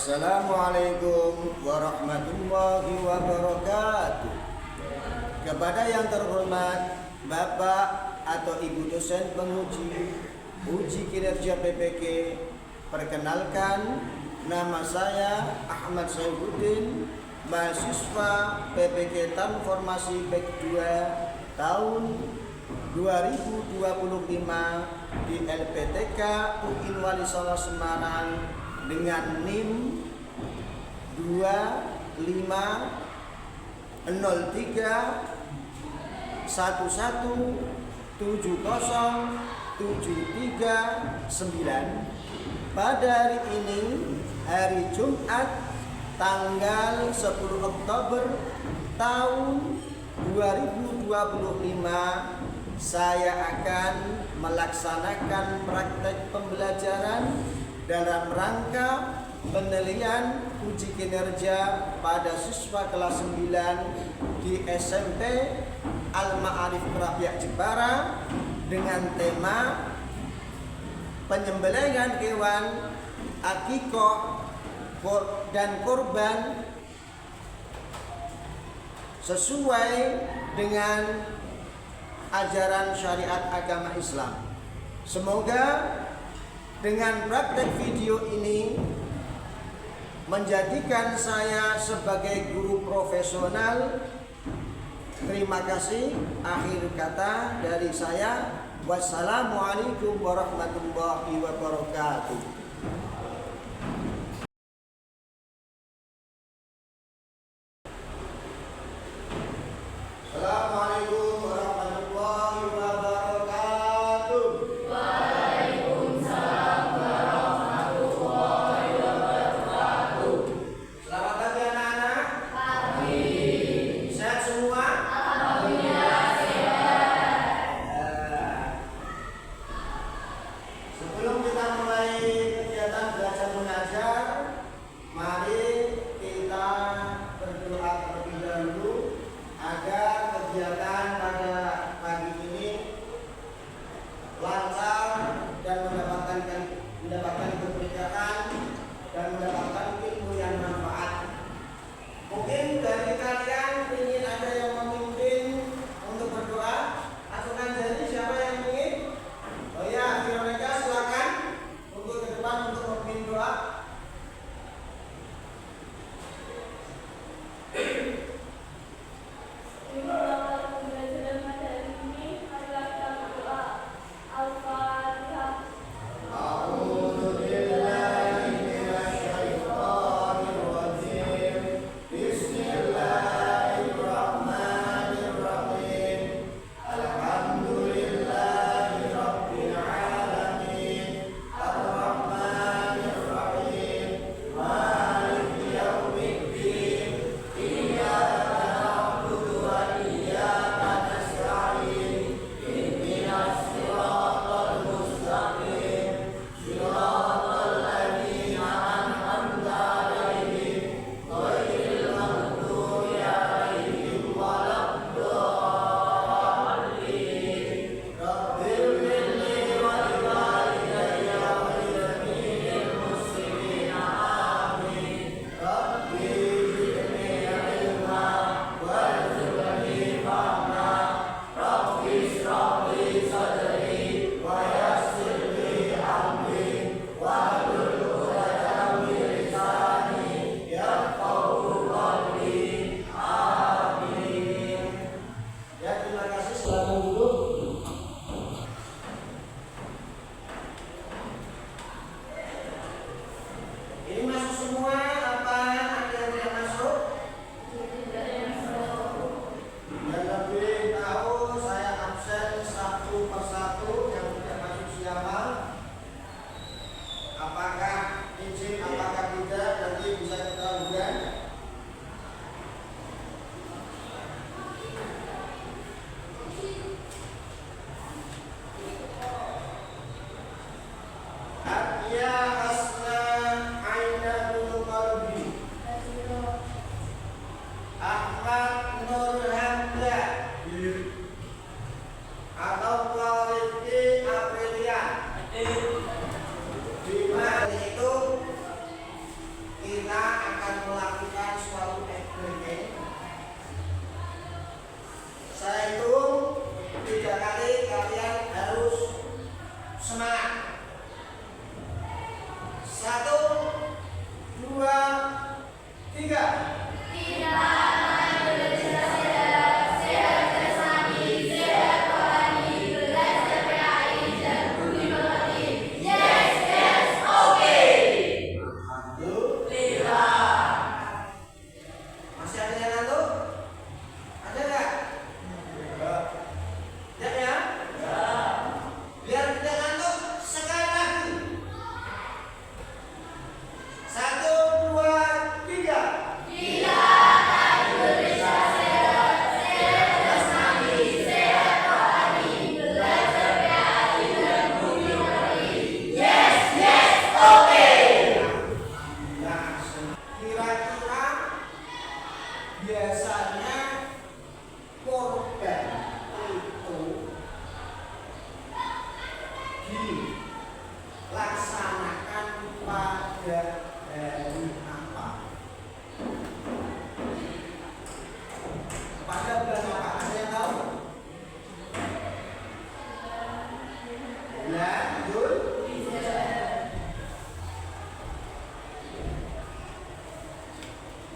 Assalamualaikum warahmatullahi wabarakatuh. Kepada yang terhormat Bapak atau Ibu dosen penguji uji kinerja PPK, perkenalkan, nama saya Ahmad Saifuddin, mahasiswa PPK Transformasi Back 2 tahun 2025 di LPTK UIN Wali Songo Semarang dengan NIM 250311707339. Pada hari ini, hari Jumat tanggal 10 Oktober tahun 2025, saya akan melaksanakan praktek pembelajaran dalam rangka penilaian uji kinerja pada siswa kelas 9 di SMP Al-Ma'arif Rabiah Jepara dengan tema penyembelihan hewan akikoh dan kurban sesuai dengan ajaran syariat agama Islam. Semoga dengan praktek video ini menjadikan saya sebagai guru profesional. Terima kasih. Akhir kata dari saya, wassalamualaikum warahmatullahi wabarakatuh. Assalamualaikum warahmatullahi wabarakatuh. Waalaikumsalam warahmatullahi wabarakatuh. Selamat pagi anak-anak. Pagi. Sehat semua? Alhamdulillah sehat. Sebelum kita mulai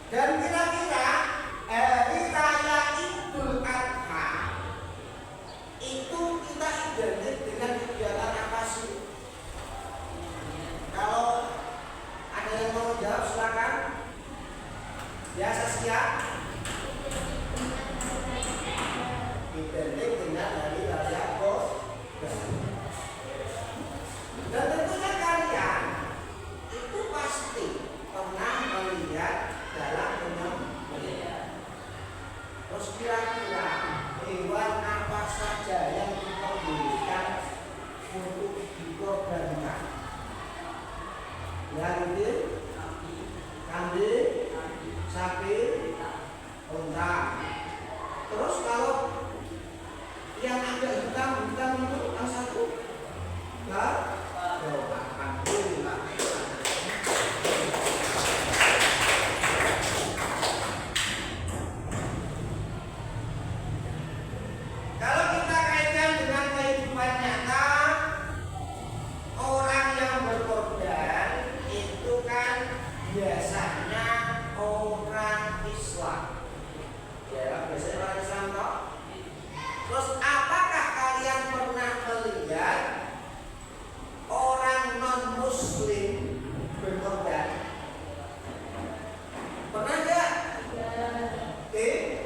Dan kira-kira hari raya Idul Adha itu kita identik dengan kegiatan apa sih? Kalau ada yang mau jawab silakan. Biasa siap. Identik dengan hari raya Kurban. Dan tentunya kalian itu pasti pernah melihat dalam penyembelihan. Terus kira-kira hewan apa saja yang diperbolehkan untuk dikorbankan? Ya, ini kambing, sapi, unta. Terus kalau yang agak hitam-hitam itu yang satu, enggak? Alhamdulillah. Kalau kita kaitkan dengan kehidupan nyata, orang yang berkorban itu kan biasanya orang Islam. Ya, biasanya orang Islam toh. Terus apakah kalian pernah melihat orang non-Muslim berkorban? Pernah nggak? Tidak.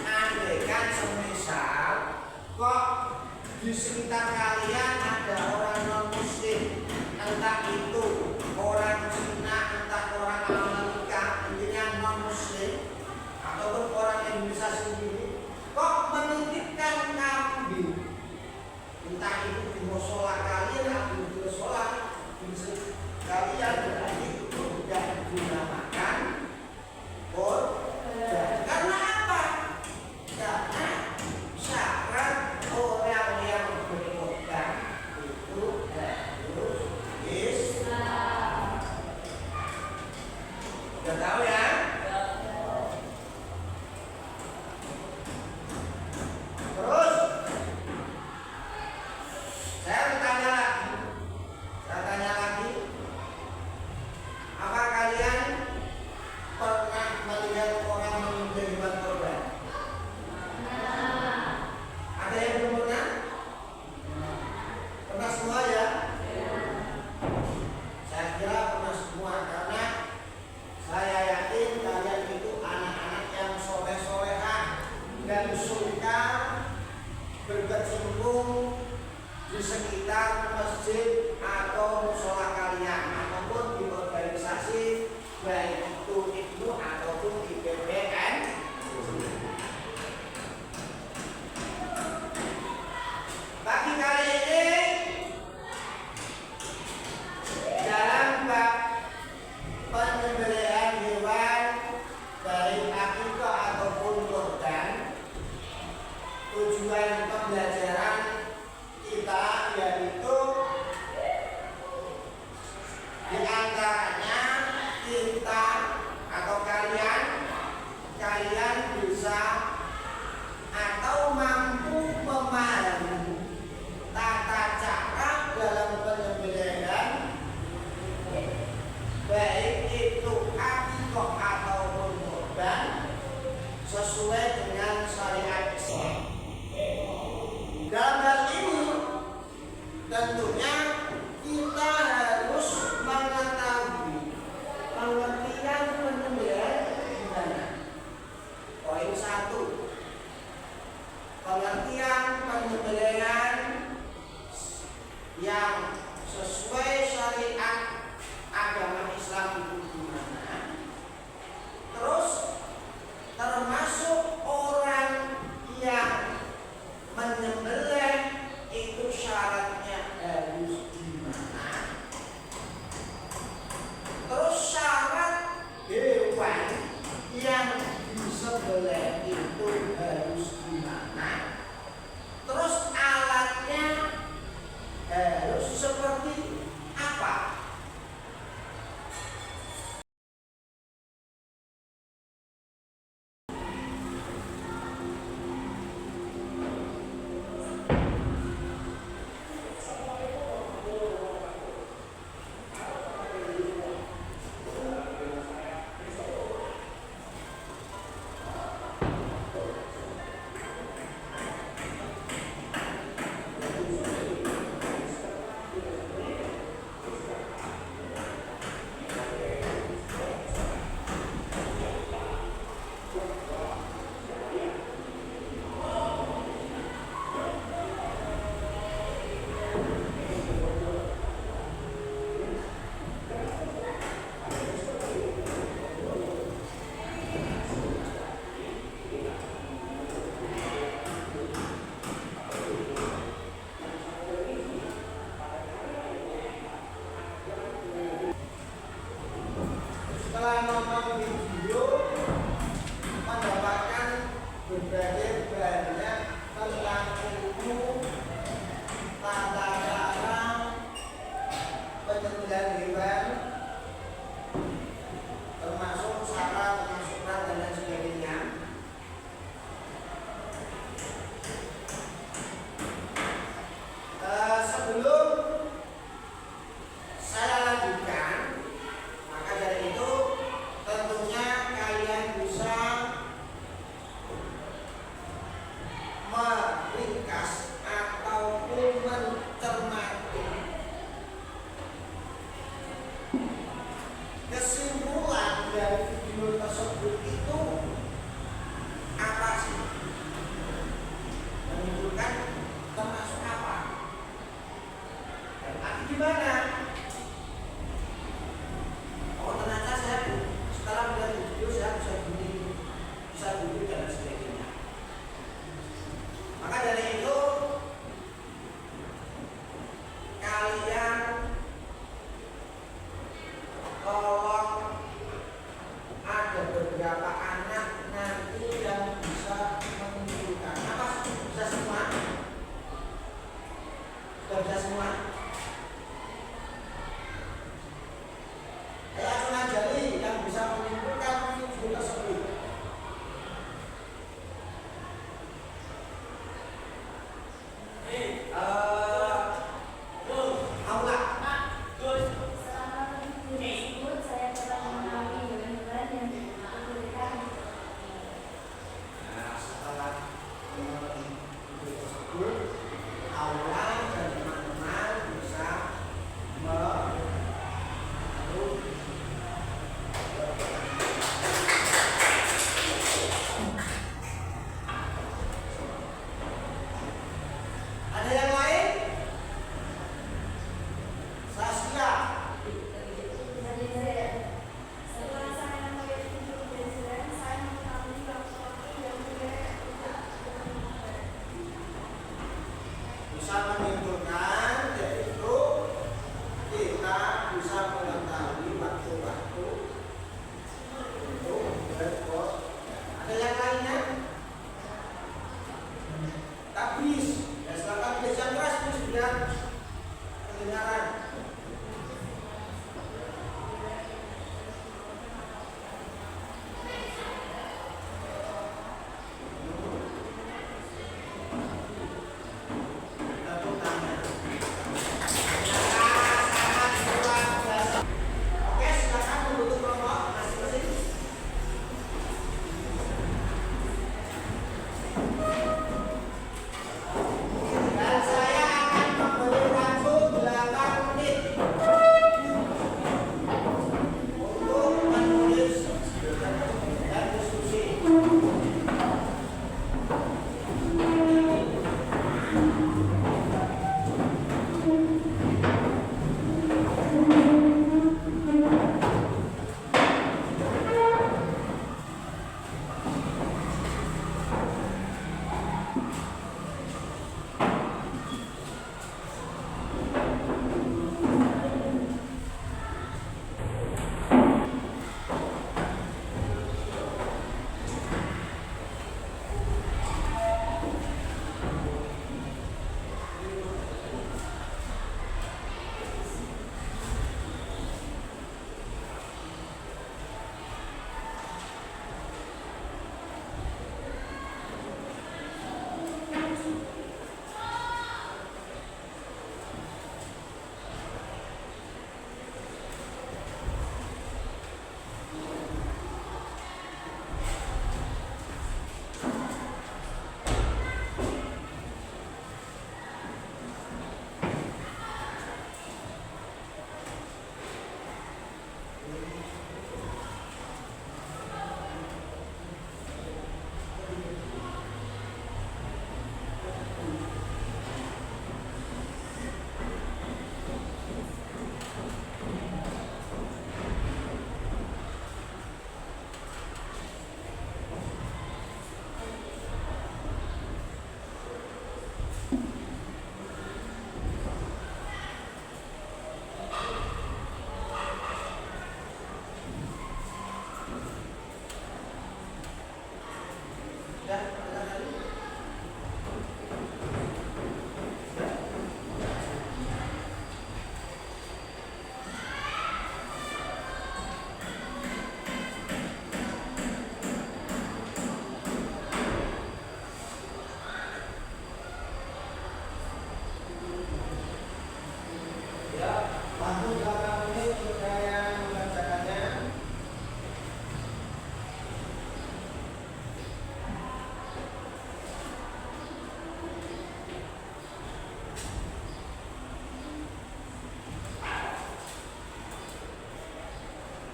Andaikan semisal kok di sekitar kalian ada orang non-Muslim, entah itu orang Cina, entah orang Amerika, intinya non-Muslim, ataupun orang Indonesia sendiri, kok menitipkan kambing, entah itu di musola kalian atau di musola kalian, berarti itu tidak digunakan korban. Karena apa? Karena syarat orang yang berkorban itu harus Islam. Sudah tahu ya? Terus saya bertanya lagi. Apa kalian pernah melihat orang menyembelih hewan korban? Ada yang belum pernah? Pernah semua ya? Saya kira pernah semua, karena saya yakin kalian itu anak-anak yang soleh-solehan dan suka berkecimpung di sekitar masjid atau musola kalian, ataupun di organisasi baik itu IPNU ataupun IPPN. Bagi kali ini dalam bab penyembelihan hewan baik akikah ataupun kurban, tujuan pembelajaran kita yaitu di antaranya kita atau kalian bisa atau mampu memahami tata cara dalam penyembelihan baik itu akikah ataupun kurban sesuai dengan syariat Islam. Dalam hal ini tentunya kita harus mengetahui hewan, termasuk saraf, termasuk urat dan lain sebagainya. Sebelum saya lanjutkan, maka dari itu tentunya kalian bisa meringkas ataupun mencermati kesimpulan dari video tersebut itu apa sih? Menunjukkan termasuk apa? Dan arti gimana? Oh ternyata saya setelah melihat video saya bisa bunyi, bisa duduk dan sebagainya. Maka dari itu kalian tolong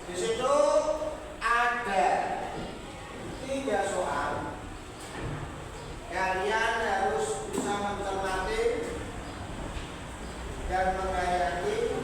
Di situ ada 3 soal. Kalian harus bisa mencermati dan menghayati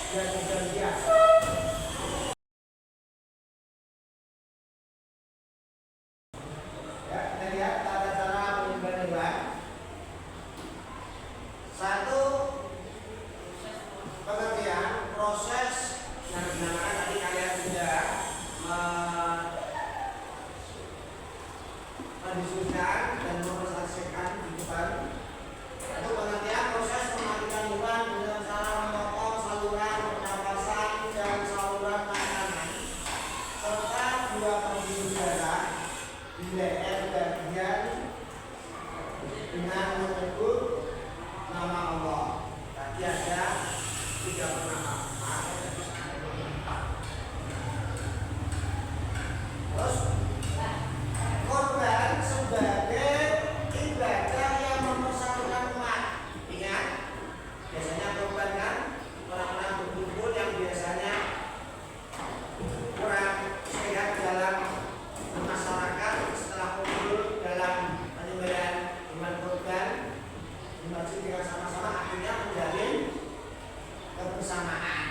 dan bekerja. Ya, kita lihat tata cara menyembelih hewan. Satu, pengertian proses yang dinamakan tadi kalian sudah mendiskusikan dan mempresentasikan di depan. Itu pengertian proses mematikan hewan dengan cara memotong saluran pernapasan dan saluran makanan serta dua pembuluh darah di leher bagian dengan menyebut nama Allah. Tadi ada 3 pernapasan. Terus korban sebagai ibadah yang mempersatukan umat. Ingat, biasanya korban kan orang-orang berkumpul yang biasanya kurang sehat dalam masyarakat, setelah kumpul dalam penyembelihan hewan korban di masjid dengan sama-sama akhirnya menjalin kebersamaan.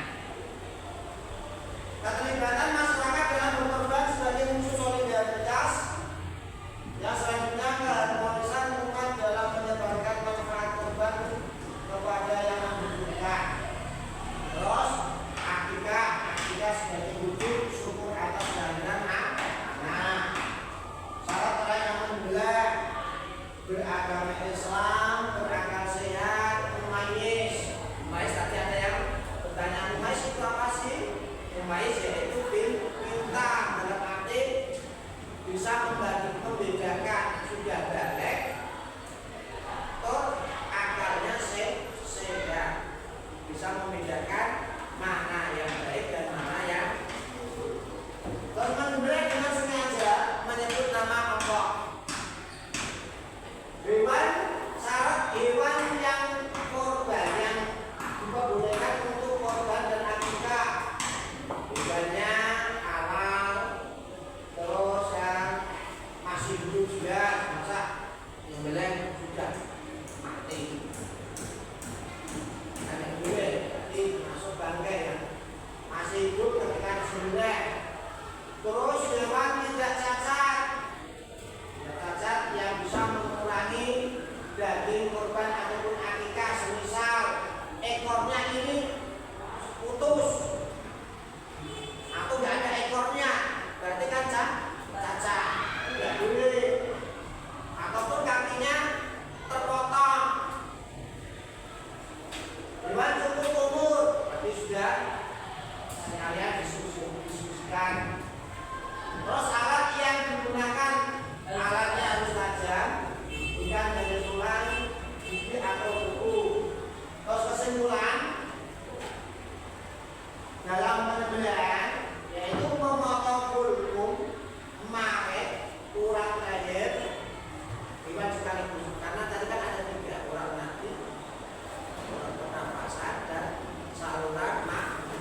Keterlibatan masyarakat dalam berkorban sebagai musuh solidaritas. Yang selanjutnya keharmonisan umat dalam menyebarkan manfaat korban kepada yang membutuhkan. Terus akikah sebagai wujud syukur atas kehadiran anak. Syarat orang yang membelah beragama Islam, berakal sehat, umayis. Umayis tadi ada yang bertanya, umayis itu apa sih? Umayis yaitu pintar dalam arti bisa membedakan sudah balik atau akalnya sehat, bisa membedakan mana yang baik dan mana yang buruk. Terus menyembelih dengan sengaja menyebut nama Allah. Syarat hewan yang korban yang diperbolehkan untuk korban dan akikah, hewannya halal, terus yang masih hidup juga, masa nyembelih sudah mati. Ada gue tadi masuk bangkai yang masih hidup ketika disembelih. Terus hewan tidak cacat yang bisa mengurangi daging korban ataupun akikah, semisal ekornya ini putus atau nggak ada ekornya, berarti kan cacat, nggak boleh. Ataupun kakinya terpotong, hewan cukup umur, berarti sudah sekalian diskusikan. Terus alat yang digunakan, alatnya harus tajam, bukan dari tulang, gigi atau buku. Terus kesimpulan dalam penyembelihan yaitu memotong kulkum, maret, kurang leher, hewan sekaligus. Karena tadi kan ada 3 orang mati, orang pernapasan dan saluran makanan.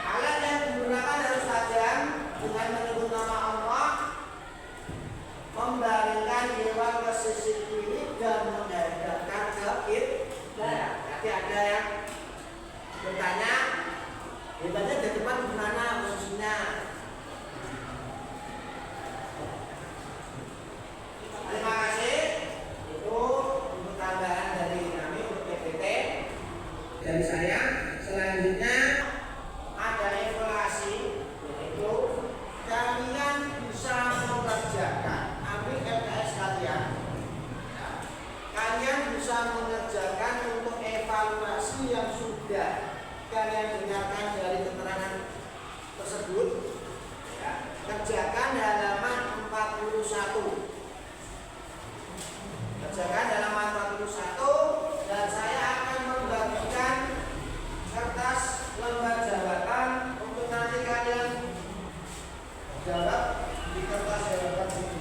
Alat yang digunakan harus tajam dengan menyebut nama Allah, membaringkan hewan ke sisi kiri dan menghadapkan ke kiblat. Nanti ada yang bertanya, hewannya di depan gimana posisinya? Terima kasih. Itu untuk tambahan dari kami untuk PPT dari saya. Selanjutnya ada evaluasi, yaitu kalian bisa mengerjakan, ambil LKS kalian, kalian bisa mengerjakan untuk evaluasi yang sudah kalian dengarkan dari keterangan tersebut. Ya, kerjakan halaman 41. Kerjakan halaman 41 dan saya akan membagikan kertas lembar jawaban untuk nanti kalian jawab di kertas jawaban ini.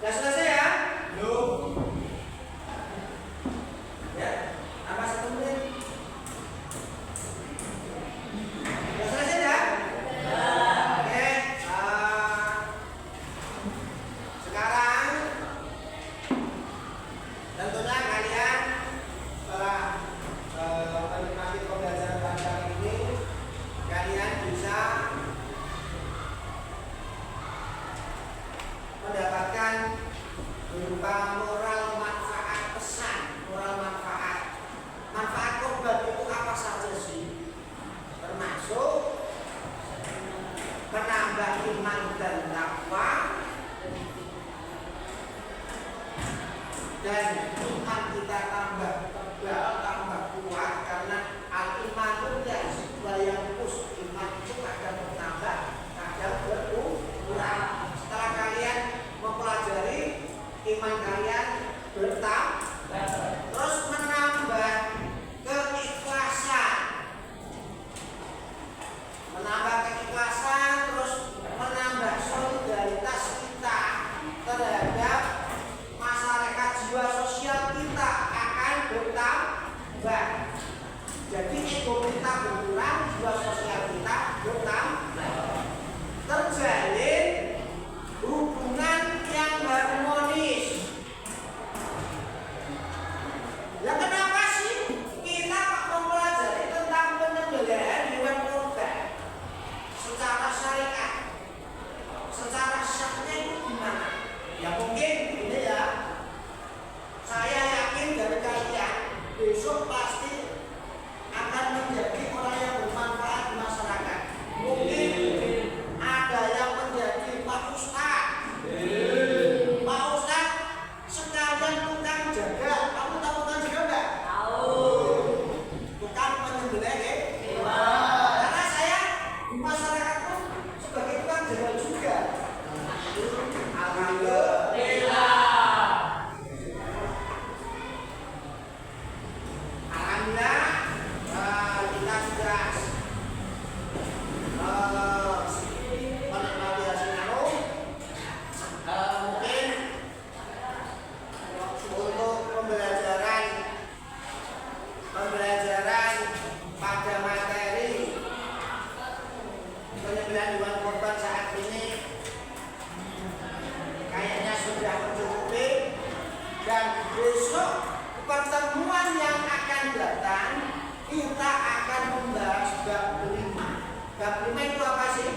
Sudah selesai ya? Belum. Ya, tambah 1 menit. Sudah selesai ya? Oke. Sekarang tentunya kalian setelah menikmati pembelajaran bahasa ini, kalian bisa mendapatkan berupa moral manfaat pesan, moral manfaat. Manfaat korban itu apa saja sih? Termasuk menambah iman dan takwa, dan iman kita tambah tebal, tambah kuat karena al-imanul yazid, iman itu kadang bertambah, kadang berkurang. Setelah kalian mempelajari, iman kalian bertambah, terus menambah keikhlasan, terus menambah solidaritas kita terhadap masyarakat, jiwa sosial kita akan bertambah. Jadi ego kita berkurang, jiwa sosial kita bertambah. Terjalin hubungan yang harmonis. Lah kenapa sih kita mempelajari tentang penyembelihan hewan kurban secara syariat? Secara syahnya itu gimana? Ya mungkin ini ya. Saya yakin dari kalian besok pasti akan menjadi orang yang bermanfaat di masyarakat. Mungkin ada yang menjadi Pak Ustadz. Pak Ustadz sekalian tukang jaga. Kamu tahu tukang jaga enggak? Tahu. Tukang penyembelih hewan. Karena saya di masyarakat itu sebagai tukang jaga juga. Alhamdulillah. Kita sudah menikmati hasilnya. Mungkin untuk pembelajaran pada materi penyembelihan hewan kurban saat ini kayaknya sudah mencukupi, dan besok pertemuan yang akan datang kita akan membahas bab 5. Bab 5 itu apa sih?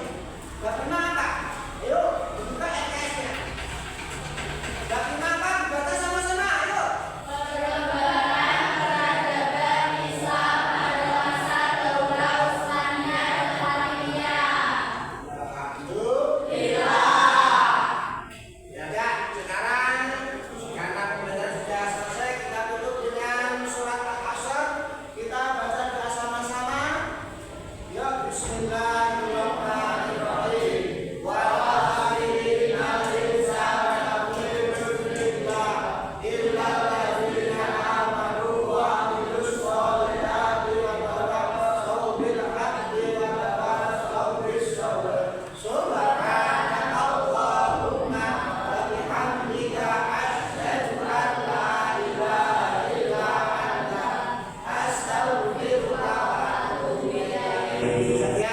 Bab 5 apa? Ayo, buka LKS-nya. Bab 5 apa? Baca sama-sama, ayo. Perkembangan peradaban Islam pada masa keurausannya Jahiliyah. Alhamdulillah. Ya udah, sekarang karena pembelajaran sudah selesai, kita tutup dengan surat Al-Asr. Kita baca doa sama-sama. Ya Bismillahirrahmanirrahim. Wa akhirina insana billah illal ladzina amanu wa amilus sholihati wa tawassaw bil haqqi wa tawassaw bis sabr. Subhanaka Allahumma wa bihamdika asyhadu an la ilaha illa anta astaghfiruka wa atubu ilaik.